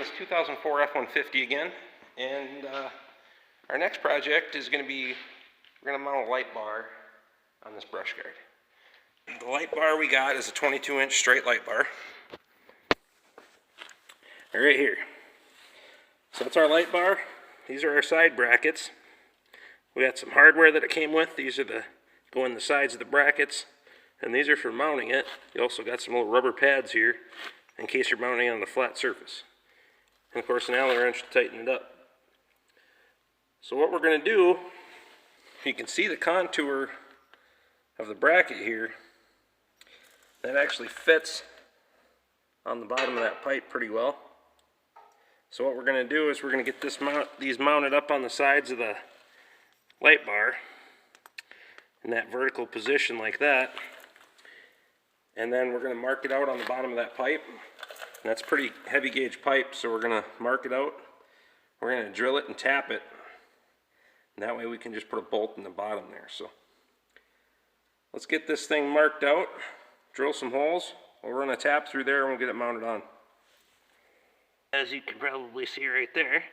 this 2004 F-150 again, and our next project is going to be, we're going to mount a light bar on this brush guard. The light bar we got is a 22-inch straight light bar. Right here. So that's our light bar. These are our side brackets. We got some hardware that it came with. These are the go in the sides of the brackets, and these are for mounting it. You also got some little rubber pads here in case you're mounting it on a flat surface. And of course an Allen wrench to tighten it up. So what we're going to do, you can see the contour of the bracket here. That actually fits on the bottom of that pipe pretty well. So what we're going to do is we're going to get these mounted up on the sides of the light bar in that vertical position like that. And then we're going to mark it out on the bottom of that pipe. And that's pretty heavy gauge pipe, so we're going to mark it out. We're going to drill it and tap it. And that way we can just put a bolt in the bottom there. So let's get this thing marked out, drill some holes. We'll run a tap through there and we'll get it mounted on. As you can probably see right there,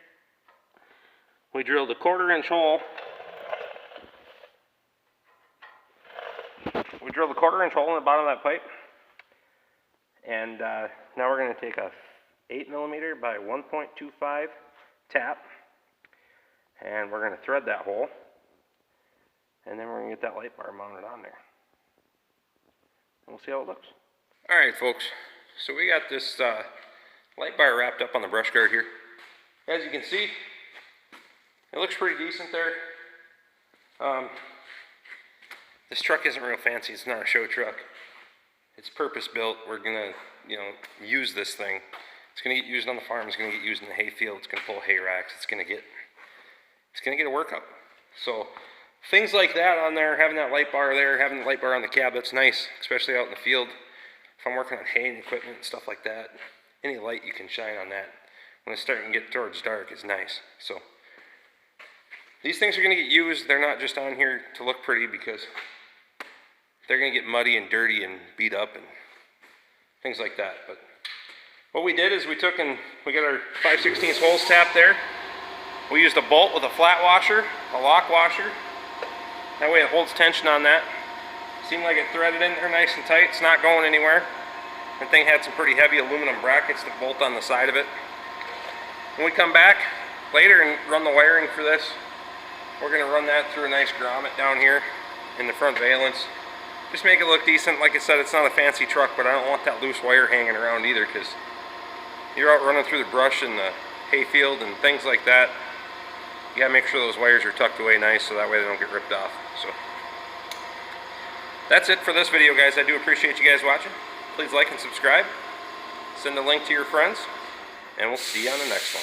we drilled a 1/4-inch hole. We drilled a 1/4-inch hole in the bottom of that pipe. And now we're going to take a 8mm by 1.25 tap. And we're going to thread that hole. And then we're going to get that light bar mounted on there. And we'll see how it looks. Alright folks, so we got this light bar wrapped up on the brush guard here. As you can see, it looks pretty decent there. This truck isn't real fancy, it's not a show truck. It's purpose built. We're gonna, use this thing. It's gonna get used on the farm, it's gonna get used in the hay field, it's gonna pull hay racks, it's gonna get a workout. So things like that on there, having that light bar there, having the light bar on the cab, that's nice, especially out in the field. If I'm working on hay and equipment and stuff like that, any light you can shine on that when it's starting to get towards dark is nice. So these things are going to get used. They're not just on here to look pretty, because they're going to get muddy and dirty and beat up and things like that. But what we did is we got our 5/16 holes tapped there. We used a bolt with a flat washer, a lock washer. That way it holds tension on that. Seemed like it threaded in there nice and tight. It's not going anywhere. The thing had some pretty heavy aluminum brackets that bolt on the side of it. When we come back later and run the wiring for this, we're going to run that through a nice grommet down here in the front valence. Just make it look decent. Like I said, it's not a fancy truck, but I don't want that loose wire hanging around either, because you're out running through the brush in the hay field and things like that. You got to make sure those wires are tucked away nice so that way they don't get ripped off. So that's it for this video, guys. I do appreciate you guys watching. Please like and subscribe. Send a link to your friends. And we'll see you on the next one.